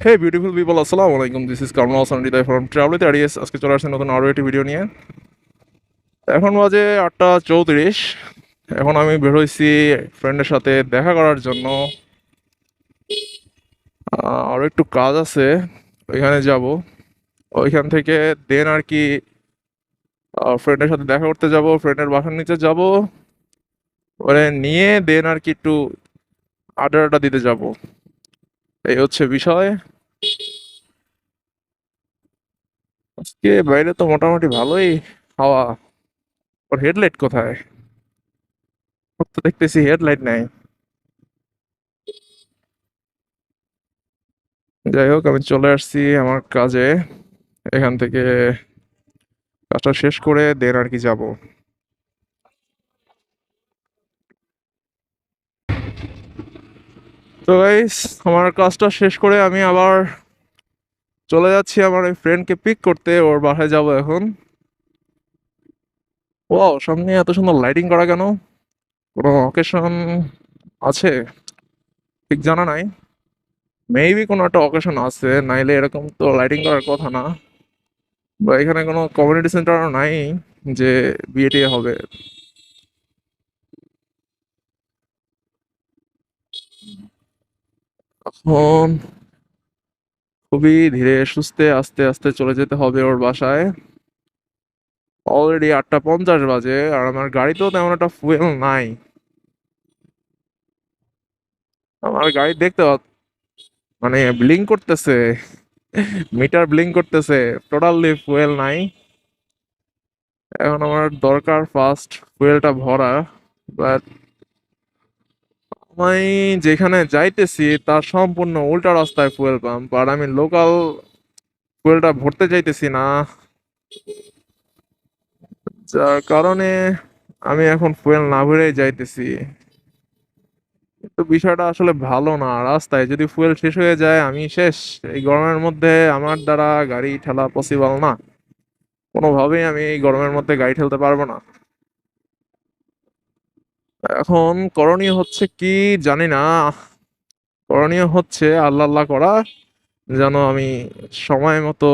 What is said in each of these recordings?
হে beautiful people, আসসালামু আলাইকুম। This is Kamrul Hasan Hridoy from Travel Areas. আজকে চলে আসছে নতুন আরও একটি ভিডিও নিয়ে। এখন বাজে 8:34। এখন আমি বের হয়েছি ফ্রেন্ডের সাথে দেখা করার জন্য। আরও একটু কাজ আছে, ওইখানে যাব। ওইখান থেকে দেন আর কি ফ্রেন্ডের সাথে দেখা করতে যাব, ফ্রেন্ডের বাসার নিচে যাব। ওরে নিয়ে দেন আর কি একটু আড্ডা দিতে যাব। এই হচ্ছে বিষয়। আজকে বাইরে তো মোটামুটি ভালোই হাওয়া। ওর হেডলাইট কোথায়? ওর তো দেখতেছি হেডলাইট নাই। যাই হোক, আমি চলে আসছি আমার কাজে। এখান থেকে কাজটা শেষ করে দেন আর কি যাব। তো গাইস, আমার কাজটা শেষ করে আমি আবার চলে যাচ্ছি আমার ওই ফ্রেন্ডকে পিক করতে, ওর বাসায় যাব এখন। ওয়াও, সামনে এত সুন্দর লাইটিং করা কেন? কোনো অকেশন আছে? ঠিক জানা নাই। মেবি কোনো একটা অকেশন আছে, নাইলে এরকম তো লাইটিং করার কথা না। বা এখানে কোনো কমিউনিটি সেন্টারও নাই যে বিয়ে টিয়ে হবে। এখন খুবই ধীরে সুস্থে আস্তে আস্তে চলে যেতে হবে ওর বাসায়। অলরেডি 8:50 বাজে, আর আমার গাড়িতেও তেমন একটা ফুয়েল নাই। আমার গাড়ি দেখতে মানে ব্লিঙ্ক করতেছে, মিটার ব্লিঙ্ক করতেছে, টোটালি ফুয়েল নাই। এখন আমার দরকার ফার্স্ট ফুয়েলটা ভরা। বাট আমি যেখানে যাইতেছি তার সম্পূর্ণ উল্টা রাস্তায় ফুয়েল পাম্প, আর আমি লোকাল ফুয়েলটা ভরতে চাইতেছি না। যার কারণে আমি এখন ফুয়েল না ভরেই যাইতেছি। তো বিষয়টা আসলে ভালো না। রাস্তায় যদি ফুয়েল শেষ হয়ে যায় আমি শেষ। এই গরমের মধ্যে আমার দ্বারা গাড়ি ঠেলা পসিবল না। কোনোভাবেই আমি এই গরমের মধ্যে গাড়ি ঠেলতে পারবো না। এখন করণীয় হচ্ছে কি জানি না। করণীয় হচ্ছে আল্লাহ আল্লাহ করা, যেন আমি সময় মতো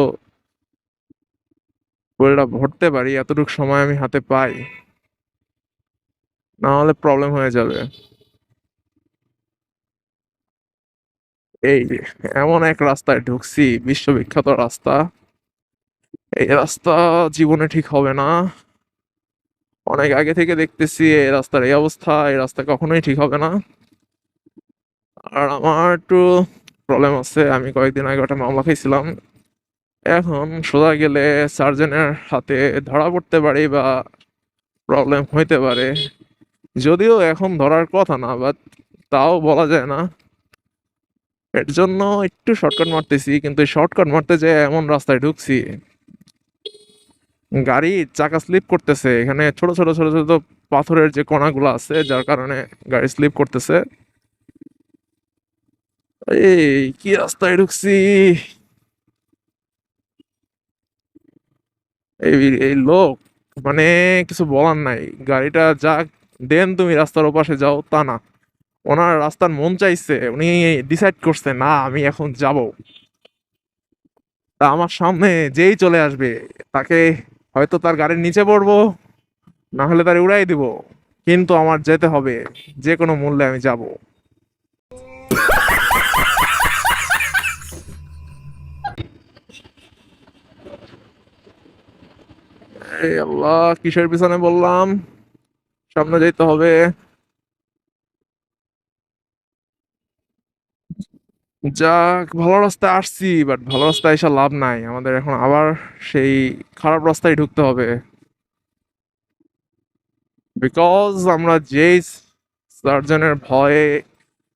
ফুয়েলটা ভরতে পারি, এতটুকু সময় আমি হাতে পাই। না হলে প্রবলেম হয়ে যাবে। এই এমন এক রাস্তায় ঢুকছি, বিশ্ববিখ্যাত রাস্তা। এই রাস্তা জীবনে ঠিক হবে না। অনেক আগে থেকে দেখতেছি এই রাস্তার এই অবস্থা, এই রাস্তা কখনোই ঠিক হবে না। আর আমার একটু প্রবলেম আছে, আমি কয়েকদিন আগে একটা মামলা খাইছিলাম। এখন সোজা গেলে সার্জনের হাতে ধরা পড়তে পারি বা প্রবলেম হইতে পারে। যদিও এখন ধরার কথা না, বাট তাও বলা যায় না। এর জন্য একটু শর্টকাট মারতেছি, কিন্তু শর্টকাট মারতে যেয়ে এমন রাস্তায় ঢুকছি, গাড়ির চাকা স্লিপ করতেছে। এখানে ছোট ছোট ছোট ছোট পাথরের যে কণাগুলো আছে, যার কারণে গাড়ি স্লিপ করতেছে। এই কি রাস্তায় ঢুকছি! এই এই লোক, মানে কিছু বলার নাই। গাড়িটা যা দেন, তুমি রাস্তার ওপাশে যাও তা না। ওনার রাস্তার মন চাইছে, উনি ডিসাইড করছে না আমি এখন যাব। তা আমার সামনে যেই চলে আসবে তাকে হয়তো তার গাড়ির নিচে পড়বো, না হলে তার উড়াই দিব। কিন্তু আমার যেতে হবে, যে কোনো মূল্যে আমি যাব। এই আল্লাহ, কিসের পিছনে বললাম! সামনে যাইতে হবে। যাক, ভালো রাস্তায় আসছি, বাট ভালো রাস্তায় এসে লাভ নাই। আমাদের এখন আবার সেই খারাপ রাস্তায় ঢুকতে হবে। বিকজ আমরা যেই সার্জনের ভয়ে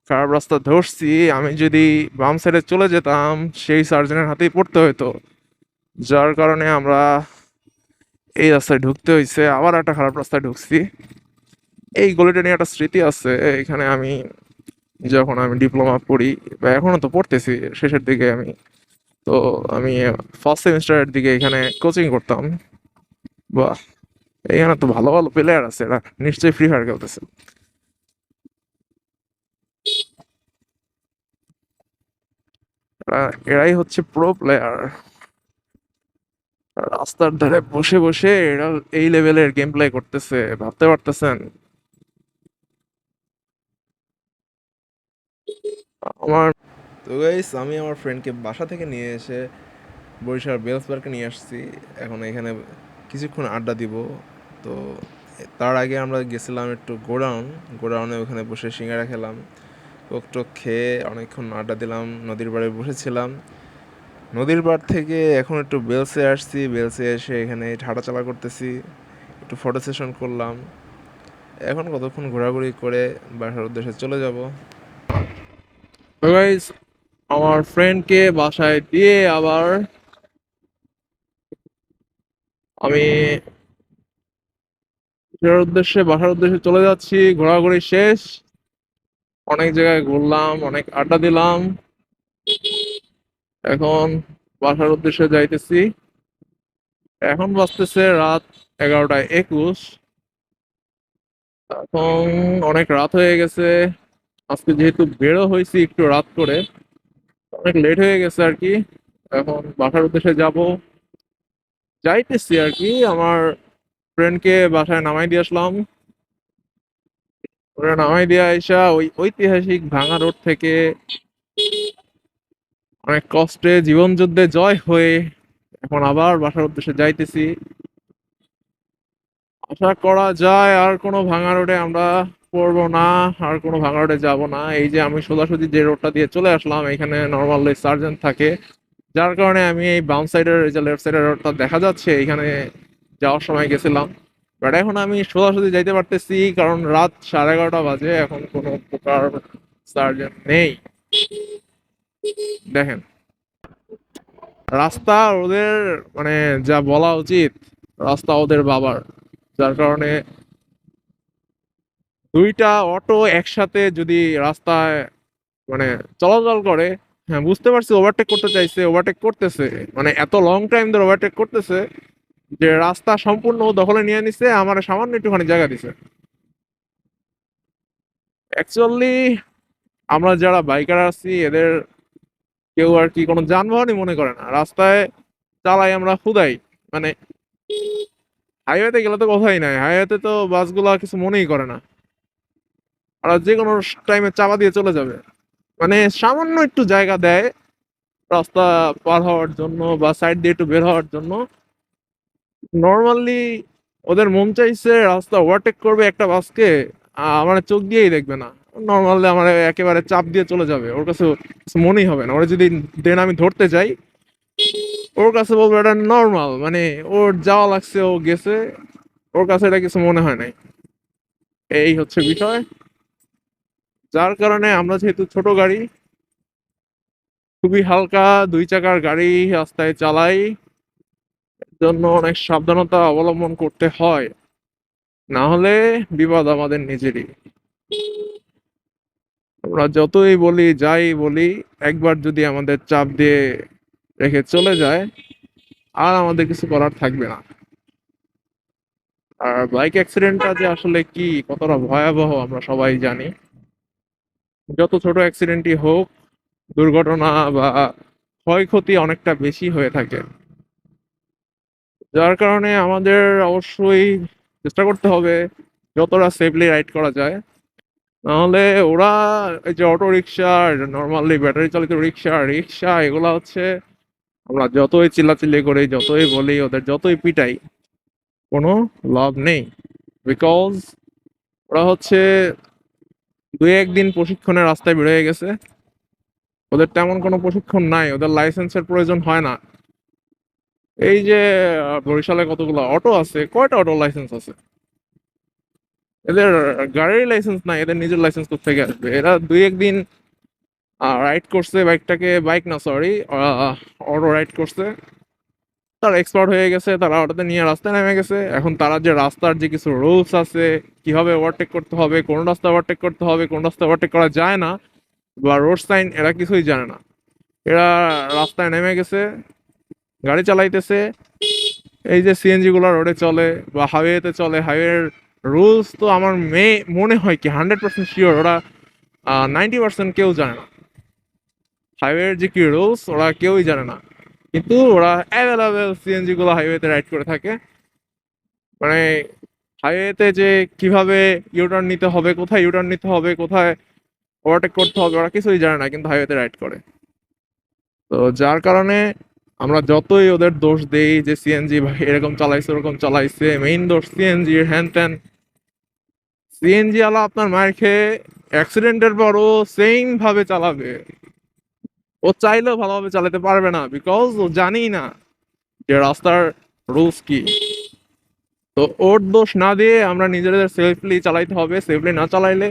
খারাপ রাস্তা ধরছি, আমি যদি বাম সাইডে চলে যেতাম সেই সার্জনের হাতেই পড়তে হতো। যার কারণে আমরা এই রাস্তায় ঢুকতে হয়েছে, আবার একটা খারাপ রাস্তায় ঢুকছি। এই গলিটা নিয়ে একটা স্মৃতি আছে। এখানে আমি যখন আমি ডিপ্লোমা পড়ি, বা এখনো তো পড়তেছি শেষের দিকে আমি, তো আমি ফার্স্ট সেমিস্টারের দিকে এখানে কোচিং করতাম। বাহ, এখানে তো ভালো ভালো প্লেয়ার আছে, এরা নিশ্চয়ই ফ্রি ফায়ার খেলতেছে। এরাই হচ্ছে প্রো প্লেয়ার। রাস্তার ধারে বসে বসে এরা এই লেভেলের গেম প্লে করতেছে, ভাবতে পারতেছেন? আমার তো গাইস, আমি আমার ফ্রেন্ডকে বাসা থেকে নিয়ে এসে বরিশাল বেলস পার্কে নিয়ে আসছি। এখন এখানে কিছুক্ষণ আড্ডা দিব। তো তার আগে আমরা গেছিলাম একটু গোডাউনে, ওখানে বসে সিঙ্গারা খেলাম, কোক টোক খেয়ে অনেকক্ষণ আড্ডা দিলাম, নদীর পাড়ে বসেছিলাম। নদীর পাড় থেকে এখন একটু বেলসে আসছি, বেলসে এসে এখানে হাঁটাচলা করতেছি, একটু ফটো সেশন করলাম। এখন কতক্ষণ ঘোরাঘুরি করে বাসার উদ্দেশ্যে চলে যাব। তো গাইস, আমার ফ্রেন্ডকে বাসায় দিয়ে আবার আমি বাসার উদ্দেশ্যে চলে যাচ্ছি। ঘোরাঘুরি শেষ, অনেক জায়গায় ঘুরলাম, অনেক আড্ডা দিলাম। এখন বাসার উদ্দেশ্যে যাইতেছি। এখন বাজতেছে রাত 11টা 21। এখন অনেক রাত হয়ে গেছে। আজকে যেহেতু বেরো হয়েছি একটু রাত করে, অনেক লেট হয়ে গেছে আর কি। এখন বাসার উদ্দেশ্যে যাইতেছি আর কি। আমার ফ্রেন্ডকে বাসায় নামাই দিয়ে আসলাম। ওরা নামাই দিয়ে আইসা ওই ঐতিহাসিক ভাঙা রোড থেকে অনেক কষ্টে জীবন যুদ্ধে জয় হয়ে এখন আবার বাসার উদ্দেশ্যে যাইতেছি। আশা করা যায় আর কোনো ভাঙা রোডে আমরা পড়বো না, আর কোনো ভাঙা রোডে যাব না। এই যে আমি সোজাসুজি যে রোডটা দিয়ে চলে আসলাম, এখানে নর্মালি সার্জেন্ট থাকে, যার কারণে আমি এই বাম সাইডের যে লেফট সাইডের রোডটা দেখা যাচ্ছে এখানে যাওয়ার সময় গেছিলাম। বাট এখন আমি সোজাসুজি যাইতে পারতেছি কারণ রাত 11:30 বাজে, এখন কোনো প্রকার সার্জেন্ট নেই। দেখেন, রাস্তা ওদের মানে যা বলা উচিত, রাস্তা ওদের বাবার, যার কারণে দুইটা অটো একসাথে যদি রাস্তায় মানে চলাচল করে, হ্যাঁ বুঝতে পারছি ওভারটেক করতে চাইছে, ওভারটেক করতেছে, মানে এত লং টাইম ধরে ওভারটেক করতেছে যে রাস্তা সম্পূর্ণ দখলে নিয়ে নিছে, আমার সামান্য একটুখানি জায়গা দিছে। অ্যাকচুয়ালি আমরা যারা বাইকার আছি এদের কেউ আর কি কোনো যানবাহনই মনে করে না, রাস্তায় চালাই আমরা হুদাই। মানে হাইওয়েতে গেলে তো কথাই নাই, হাইওয়েতে তো বাসগুলা কিছু মনেই করে না, ওরা যে কোনো টাইমে চাপা দিয়ে চলে যাবে। মানে সামান্য একটু জায়গা দেয় রাস্তা পার হওয়ার জন্য বা সাইড দিয়ে একটু বের হওয়ার জন্য। নর্মালি ওদের মন চাইছে রাস্তা ওভারটেক করবে একটা বাসকে, আমার চোখ দিয়েই দেখবে না, নর্মালি আমার একেবারে চাপ দিয়ে চলে যাবে, ওর কাছে কিছু মনেই হবে না। ওরা যদি দেন আমি ধরতে যাই, ওর কাছে বলবো এটা নর্মাল, মানে ওর যাওয়া লাগছে, ও গেছে, ওর কাছে এটা কিছু মনে হয় নাই। এই হচ্ছে বিষয়, যার কারণে আমরা যেহেতু ছোট গাড়ি, খুবই হালকা 2 চাকার গাড়ি রাস্তায় চালাই, জন্য অনেক সাবধানতা অবলম্বন করতে হয়, না হলে বিপদ আমাদের নিজেরই। আমরা যতই বলি যাই বলি, একবার যদি আমাদের চাপ দিয়ে রেখে চলে যায়, আর আমাদের কিছু করার থাকবে না। আর বাইক অ্যাক্সিডেন্টটা যে আসলে কি কতটা ভয়াবহ আমরা সবাই জানি। যত ছোট অ্যাক্সিডেন্টই হোক, দুর্ঘটনা বা ক্ষয়ক্ষতি অনেকটা বেশি হয়ে থাকে, যার কারণে আমাদের অবশ্যই চেষ্টা করতে হবে যতটা সেফলি রাইড করা যায়। নাহলে ওরা এই যে অটো রিক্সা, নর্মালি ব্যাটারি চালিত রিক্সা রিক্সা এগুলা হচ্ছে, আমরা যতই চিল্লাচিল্লি করি, যতই বলি, ওদের যতই পিটাই, কোনো লাভ নেই। বিকজ ওরা হচ্ছে 2-1 দিন প্রশিক্ষণের রাস্তায় বের হয়ে গেছে, ওদের তেমন কোনো প্রশিক্ষণ নাই, ওদের লাইসেন্সের প্রয়োজন হয় না। এই যে বরিশালে কতগুলো অটো আছে, কয়টা অটো লাইসেন্স আছে? এদের গাড়ির লাইসেন্স নাই, এদের নিজের লাইসেন্স কোথা থেকে আসবে? এরা 2-1 দিন রাইড করছে বাইকটাকে, বাইক না সরি, অটো রাইড করছে, তারা এক্সপার্ট হয়ে গেছে, তারা অটোতে নিয়ে রাস্তায় নেমে গেছে। এখন তারা যে রাস্তার যে কিছু রুলস আছে, কিভাবে ওভারটেক করতে হবে, কোন রাস্তা ওভারটেক করতে হবে, কোন রাস্তা ওভারটেক করা যায় না, বা রোড সাইন, এরা কিছুই জানে না। এরা রাস্তায় নেমে গেছে, গাড়ি চালাইতেছে। এই যে সিএনজি গুলো রোডে চলে বা হাইওয়েতে চলে, হাইওয়ের রুলস তো আমার মনে হয় কি 100% শিওর ওরা 90% কেউ জানে না। হাইওয়ের যে কি রুলস ওরা কেউই জানে না, কিন্তু ওরা অ্যাভেলেবেল সিএনজি গুলো হাইওয়েতে রাইড করে থাকে। মানে হাইওয়েতে যে কিভাবে ইউটার্ন নিতে হবে, কোথায় ইউটার্ন নিতে হবে, কোথায় ওভারটেক করতে হবে, ওরা কিছুই জানে না, কিন্তু হাইওয়েতে রাইড করে। তো যার কারণে আমরা যতই ওদের দোষ দেই যে সিএনজি ভাই এরকম চালাইছে ওরকম চালাইছে, মেইন দোষ সিএনজি হ্যান ত্যান। সিএনজি আলা আপনার মায়ের খেয়ে অ্যাক্সিডেন্টের পরও সেম ভাবে চালাবে। ও চাইলেও ভালোভাবে চালাতে পারবে না, বিকজ ও জানি না যে রাস্তার রুলস কি। তো ওর দোষ না দিয়ে আমরা নিজেদের সেফলি চালাইতে হবে। সেফলি না চালাইলে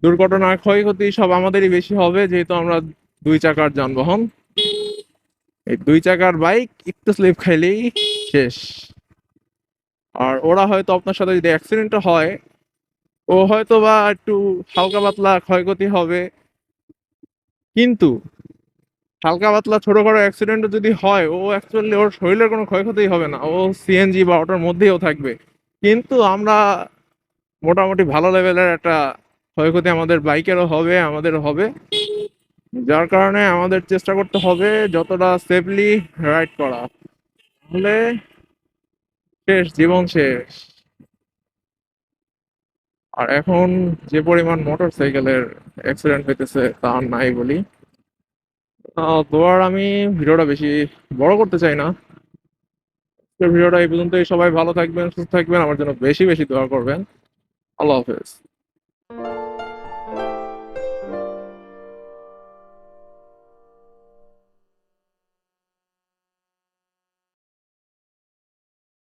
দুর্ঘটনা ক্ষয়ক্ষতি সব আমাদেরই বেশি হবে, যেহেতু আমরা দুই চাকার যানবাহন। এই দুই চাকার বাইক একটু স্লিপ খাইলেই শেষ। আর ওরা হয়তো আপনার সাথে যদি অ্যাক্সিডেন্ট হয়, ও হয়তো বা একটু হালকা পাতলা ক্ষয়ক্ষতি হবে, কিন্তু হালকা পাতলা ছোটখাটো অ্যাক্সিডেন্ট যদি হয়, ও অ্যাকচুয়ালি ওর শরীরের কোনো ক্ষয়ক্ষতি হবে না, ও সিএনজি বা অটোর মধ্যেও থাকবে। কিন্তু আমরা মোটামুটি ভালো লেভেলের একটা ক্ষয়ক্ষতি আমাদের বাইকেরও হবে, আমাদেরও হবে। যার কারণে আমাদের চেষ্টা করতে হবে যতটা সেফলি রাইড করা, তাহলে শেষ, জীবন শেষ। আর এখন যে পরিমাণ মোটর সাইকেলের অ্যাক্সিডেন্ট হইতেছে তা আর নাই বলি। তো আর আমি ভিডিওটা বেশি বড় করতে চাই না। তো ভিডিওটা এই পর্যন্তই। সবাই ভালো থাকবেন, সুস্থ থাকবেন, আমার জন্য বেশি বেশি দোয়া করবেন। আল্লাহ হাফেজ।